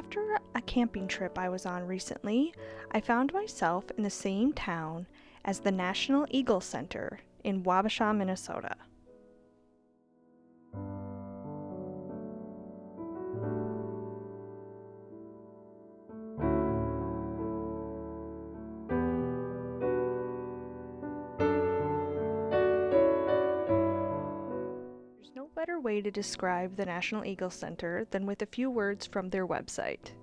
After a camping trip I was on recently, I found myself in the same town as the National Eagle Center in Wabasha, Minnesota. There's no better way to describe the National Eagle Center than with a few words from their website.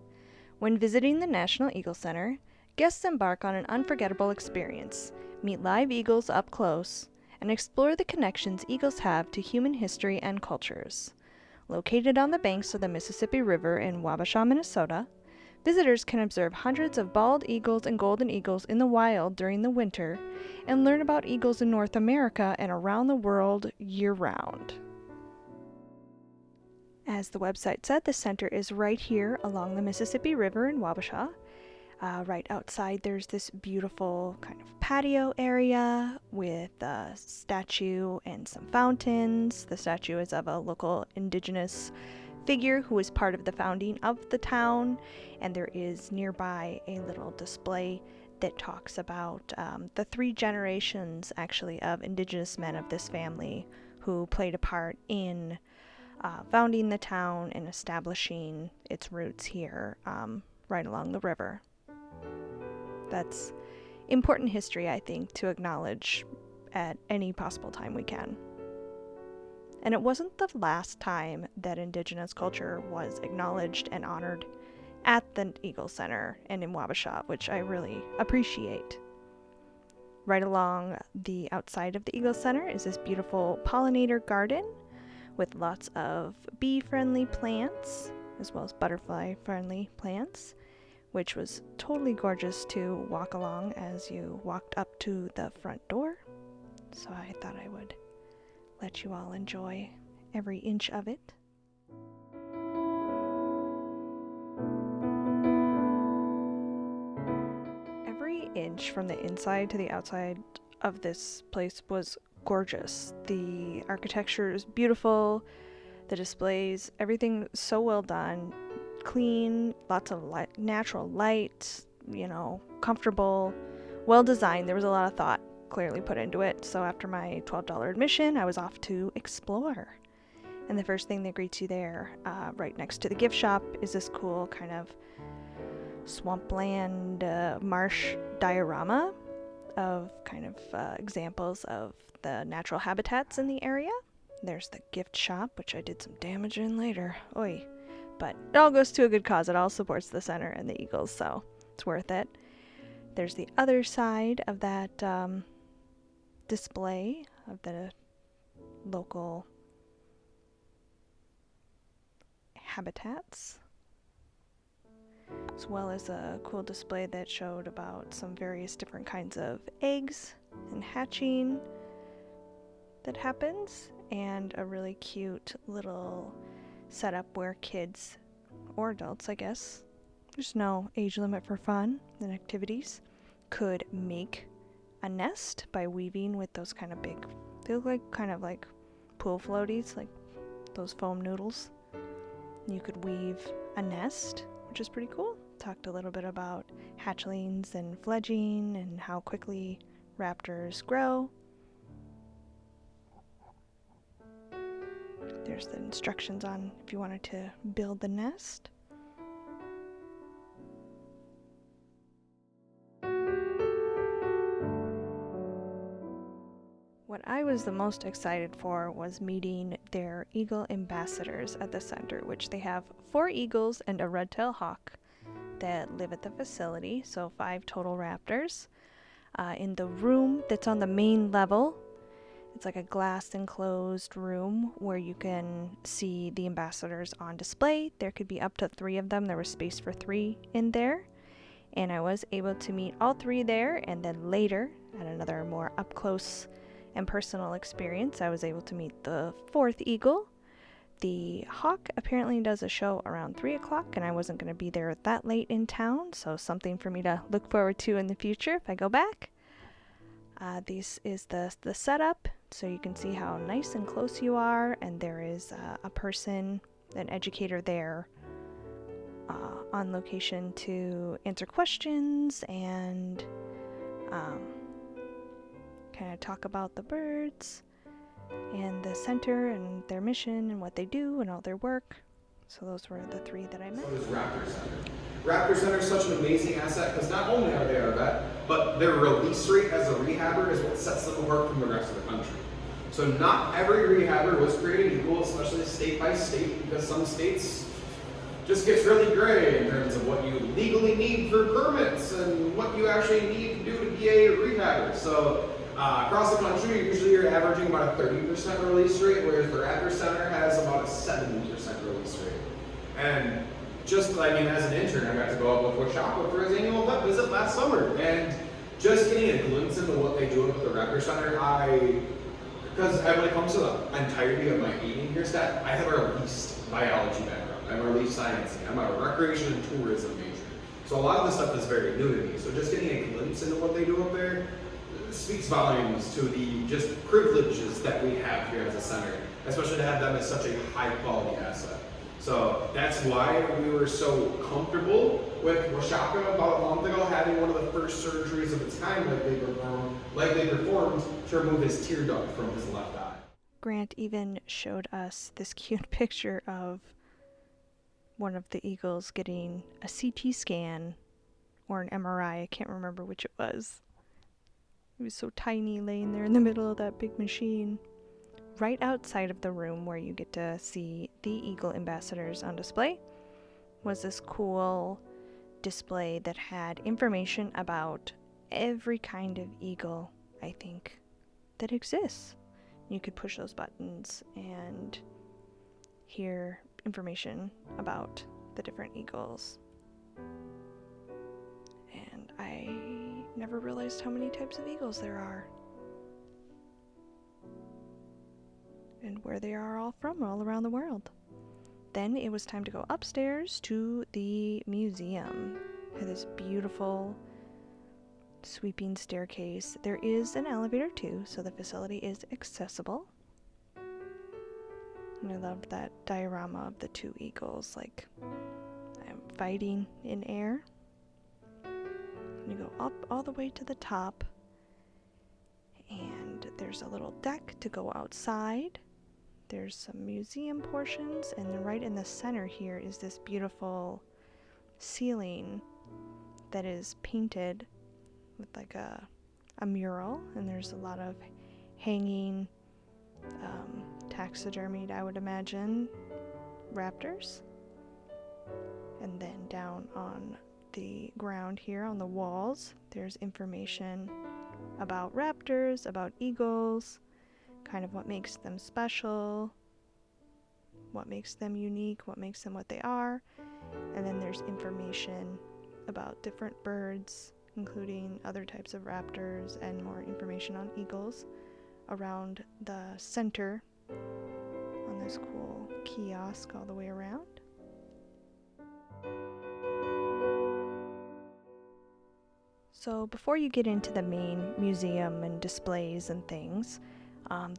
When visiting the National Eagle Center, guests embark on an unforgettable experience, meet live eagles up close, and explore the connections eagles have to human history and cultures. Located on the banks of the Mississippi River in Wabasha, Minnesota, visitors can observe hundreds of bald eagles and golden eagles in the wild during the winter and learn about eagles in North America and around the world year-round. As the website said, the center is right here along the Mississippi River in Wabasha. Right outside there's this beautiful kind of patio area with a statue and some fountains. The statue is of a local indigenous figure who was part of the founding of the town, and there is nearby a little display that talks about the three generations actually of indigenous men of this family who played a part in founding the town and establishing its roots here right along the river. That's important history, I think, to acknowledge at any possible time we can. And it wasn't the last time that Indigenous culture was acknowledged and honored at the Eagle Center and in Wabasha, which I really appreciate. Right along the outside of the Eagle Center is this beautiful Pollinator Garden with lots of bee-friendly plants as well as butterfly-friendly plants, which was totally gorgeous to walk along as you walked up to the front door. So I thought I would let you all enjoy every inch of it. Every inch from the inside to the outside of this place was gorgeous. The architecture is beautiful, the displays, everything so well done, clean, lots of natural light, comfortable, well designed. There was a lot of thought clearly put into it. So after my $12 admission, I was off to explore. And the first thing that greets you there, right next to the gift shop, is this cool kind of swampland marsh diorama of kind of examples of the natural habitats in the area. There's the gift shop, which I did some damage in later. Oy. But it all goes to a good cause. It all supports the center and the Eagles, so it's worth it. There's the other side of that display of the local habitats, as well as a cool display that showed about some various different kinds of eggs and hatching that happens, and a really cute little setup where kids, or adults I guess, there's no age limit for fun and activities, could make a nest by weaving with those kind of big, they look like kind of like pool floaties, like those foam noodles. You could weave a nest, which is pretty cool. Talked a little bit about hatchlings and fledging and how quickly raptors grow. There's the instructions on if you wanted to build the nest. What I was the most excited for was meeting their eagle ambassadors at the center, which they have 4 eagles and a red-tailed hawk that live at the facility, so 5 total raptors. In the room that's on the main level, it's like a glass enclosed room where you can see the ambassadors on display. There could be up to 3 of them. There was space for 3 in there. And I was able to meet all 3 there, and then later, at another more up close and personal experience, I was able to meet the 4th eagle. The hawk apparently does a show around 3 o'clock, and I wasn't going to be there that late in town, so something for me to look forward to in the future if I go back. This is the setup, so you can see how nice and close you are, and there is a person, an educator there, on location to answer questions and kind of talk about the birds and the center and their mission and what they do and all their work. So those were the three that I met. So is Raptor Center. Raptor Center is such an amazing asset because not only are they our vet, but their release rate as a rehabber is what sets them apart from the rest of the country. So not every rehabber was created equal, especially state by state, because some states just gets really gray in terms of what you legally need for permits and what you actually need to do to be a rehabber. So across the country, usually you're averaging about a 30% release rate, whereas the Raptor Center has about a 70% release rate. And just, I mean, as an intern, I got to go up with Wabasha for his annual vet visit last summer. And just getting a glimpse into what they do with the Raptor Center, because when it comes to the entirety of my 18-year staff, I have a released biology background. I'm a released sciencing. I'm a recreation and tourism major. So a lot of this stuff is very new to me. So just getting a glimpse into what they do up there speaks volumes to the just privileges that we have here as a center, especially to have them as such a high quality asset. So that's why we were so comfortable with Wabasha about a month ago having one of the first surgeries of its kind like they performed to remove his tear duct from his left eye. Grant even showed us this cute picture of one of the eagles getting a CT scan or an MRI. I can't remember which it was. It was so tiny, laying there in the middle of that big machine. Right outside of the room where you get to see the eagle ambassadors on display was this cool display that had information about every kind of eagle, I think, that exists. You could push those buttons and hear information about the different eagles. And I never realized how many types of eagles there are. And where they are all from, all around the world. Then it was time to go upstairs to the museum. This beautiful sweeping staircase. There is an elevator too, so the facility is accessible. And I love that diorama of the two eagles, like fighting in air. And you go up all the way to the top, and there's a little deck to go outside. There's some museum portions, and then right in the center here is this beautiful ceiling that is painted with like a mural, and there's a lot of hanging taxidermied, I would imagine, raptors. And then down on the ground here on the walls, there's information about raptors, about eagles, kind of what makes them special, what makes them unique, what makes them what they are. And then there's information about different birds, including other types of raptors, and more information on eagles around the center on this cool kiosk all the way around. So before you get into the main museum and displays and things,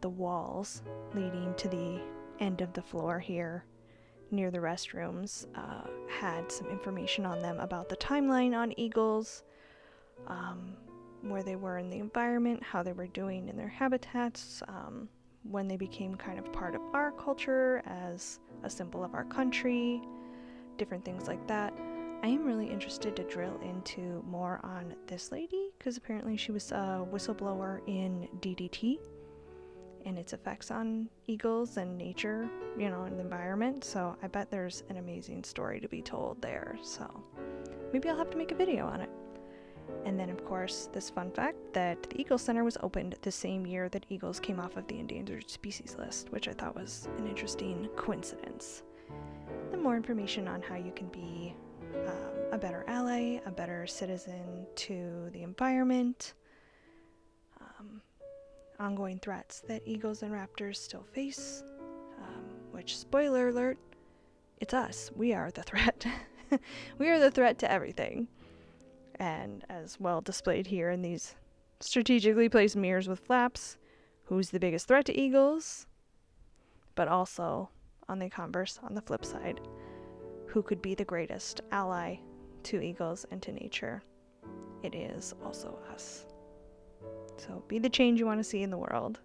the walls leading to the end of the floor here near the restrooms had some information on them about the timeline on eagles, where they were in the environment, how they were doing in their habitats, when they became kind of part of our culture as a symbol of our country, different things like that. I am really interested to drill into more on this lady, because apparently she was a whistleblower in DDT and its effects on eagles and nature, and the environment. So I bet there's an amazing story to be told there. So maybe I'll have to make a video on it. And then, of course, this fun fact that the Eagle Center was opened the same year that eagles came off of the endangered species list, which I thought was an interesting coincidence. Then more information on how you can be a better ally, a better citizen to the environment, ongoing threats that eagles and raptors still face, which, spoiler alert, it's us. We are the threat. We are the threat to everything. And as well displayed here in these strategically placed mirrors with flaps, who's the biggest threat to eagles? But also, on the converse, on the flip side, who could be the greatest ally to eagles and to nature, it is also us. So be the change you want to see in the world.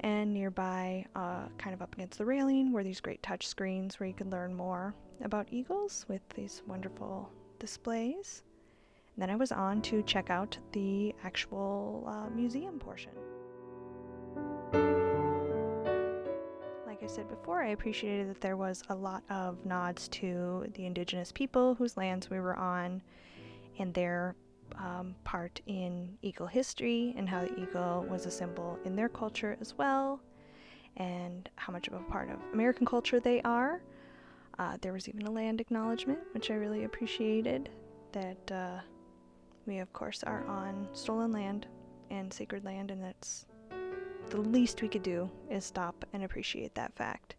And nearby, kind of up against the railing, were these great touch screens where you can learn more about eagles with these wonderful displays. And then I was on to check out the actual museum portion. Like I said before, I appreciated that there was a lot of nods to the indigenous people whose lands we were on and their part in eagle history and how the eagle was a symbol in their culture as well, and how much of a part of American culture they are. There was even a land acknowledgement, which I really appreciated, that we of course are on stolen land and sacred land, and that's the least we could do is stop and appreciate that fact.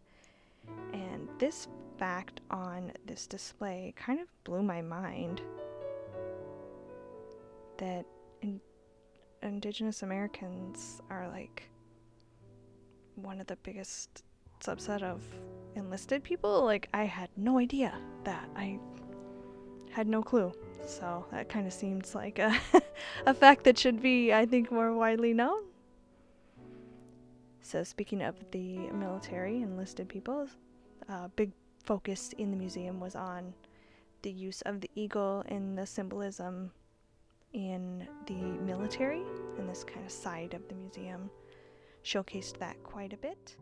And this fact on this display kind of blew my mind, that Indigenous Americans are like one of the biggest subset of enlisted people. Like, I had no idea that. I had no clue. So that kind of seems like a fact that should be, I think, more widely known. So speaking of the military enlisted people, a big focus in the museum was on the use of the eagle and the symbolism in the military, and this kind of side of the museum showcased that quite a bit.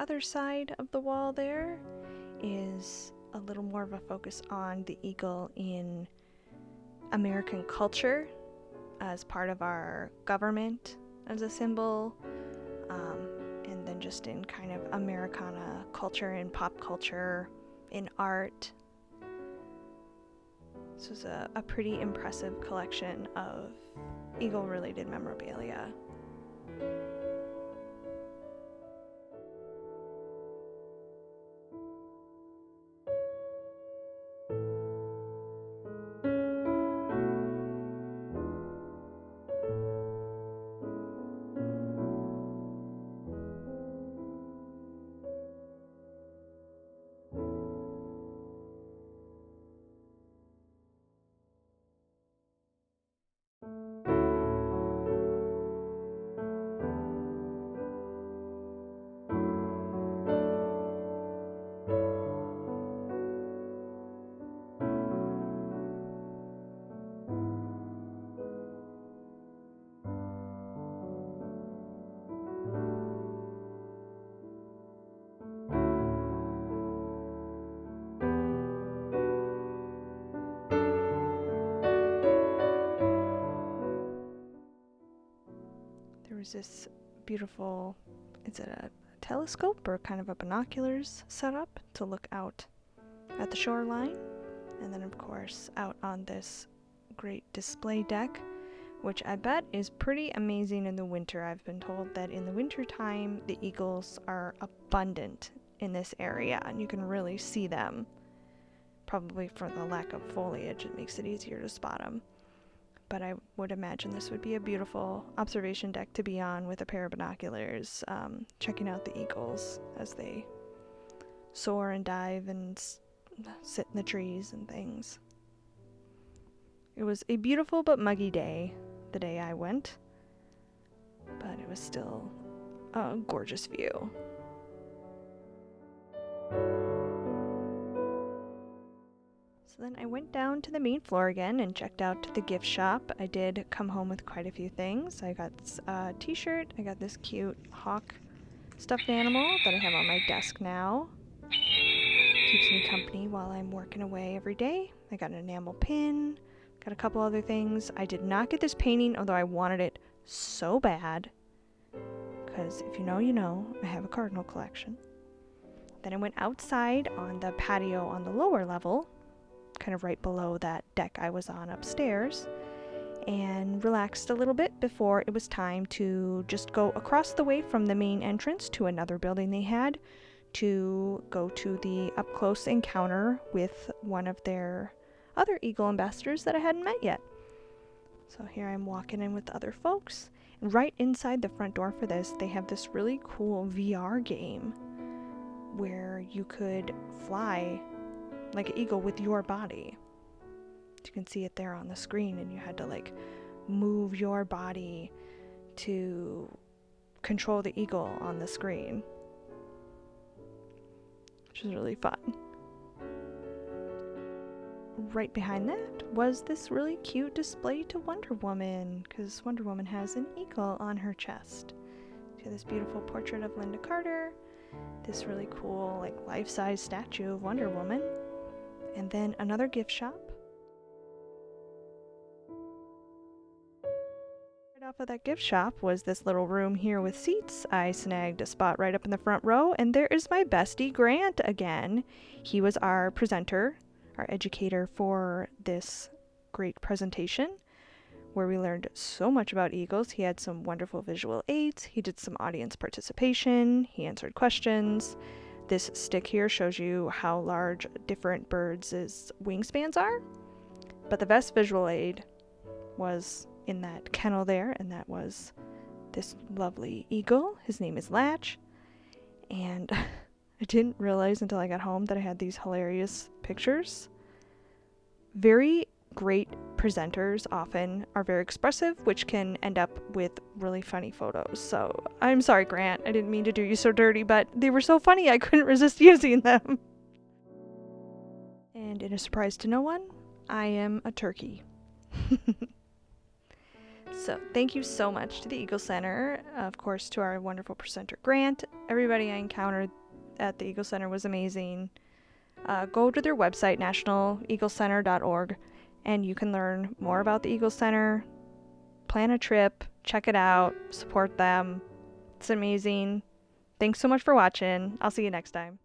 Other side of the wall there is a little more of a focus on the eagle in American culture as part of our government as a symbol, and then just in kind of Americana culture and pop culture, in art. This was a pretty impressive collection of eagle related memorabilia. There's this beautiful, is it a telescope or kind of a binoculars setup to look out at the shoreline, and then of course out on this great display deck, which I bet is pretty amazing in the winter. I've been told that in the winter time the eagles are abundant in this area and you can really see them. Probably for the lack of foliage, it makes it easier to spot them. But I would imagine this would be a beautiful observation deck to be on with a pair of binoculars, checking out the eagles as they soar and dive and sit in the trees and things. It was a beautiful but muggy day, the day I went, but it was still a gorgeous view. Then I went down to the main floor again and checked out the gift shop. I did come home with quite a few things. I got a t-shirt, I got this cute hawk stuffed animal that I have on my desk now. Keeps me company while I'm working away every day. I got an enamel pin, got a couple other things. I did not get this painting, although I wanted it so bad. Because if you know, you know, I have a cardinal collection. Then I went outside on the patio on the lower level, kind of right below that deck I was on upstairs, and relaxed a little bit before it was time to just go across the way from the main entrance to another building they had to go to the up-close encounter with one of their other Eagle ambassadors that I hadn't met yet. So here I'm walking in with other folks. And right inside the front door for this, they have this really cool VR game where you could fly like an eagle with your body. You can see it there on the screen, and you had to like move your body to control the eagle on the screen, which is really fun. Right behind that was this really cute display to Wonder Woman, because Wonder Woman has an eagle on her chest. You have this beautiful portrait of Linda Carter, this really cool like life-size statue of Wonder Woman, and then another gift shop. Right off of that gift shop was this little room here with seats. I snagged a spot right up in the front row, and there is my bestie Grant again. He was our presenter, our educator for this great presentation, where we learned so much about eagles. He had some wonderful visual aids. He did some audience participation. He answered questions. This stick here shows you how large different birds' wingspans are. But the best visual aid was in that kennel there, and that was this lovely eagle. His name is Latch. And I didn't realize until I got home that I had these hilarious pictures. Very great presenters often are very expressive, which can end up with really funny photos. So I'm sorry, Grant, I didn't mean to do you so dirty, but they were so funny I couldn't resist using them. And in a surprise to no one, I am a turkey. So thank you so much to the Eagle Center, of course to our wonderful presenter Grant. Everybody I encountered at the Eagle Center was amazing. Go to their website, nationaleaglecenter.org, and you can learn more about the Eagle Center, plan a trip, check it out, support them. It's amazing. Thanks so much for watching. I'll see you next time.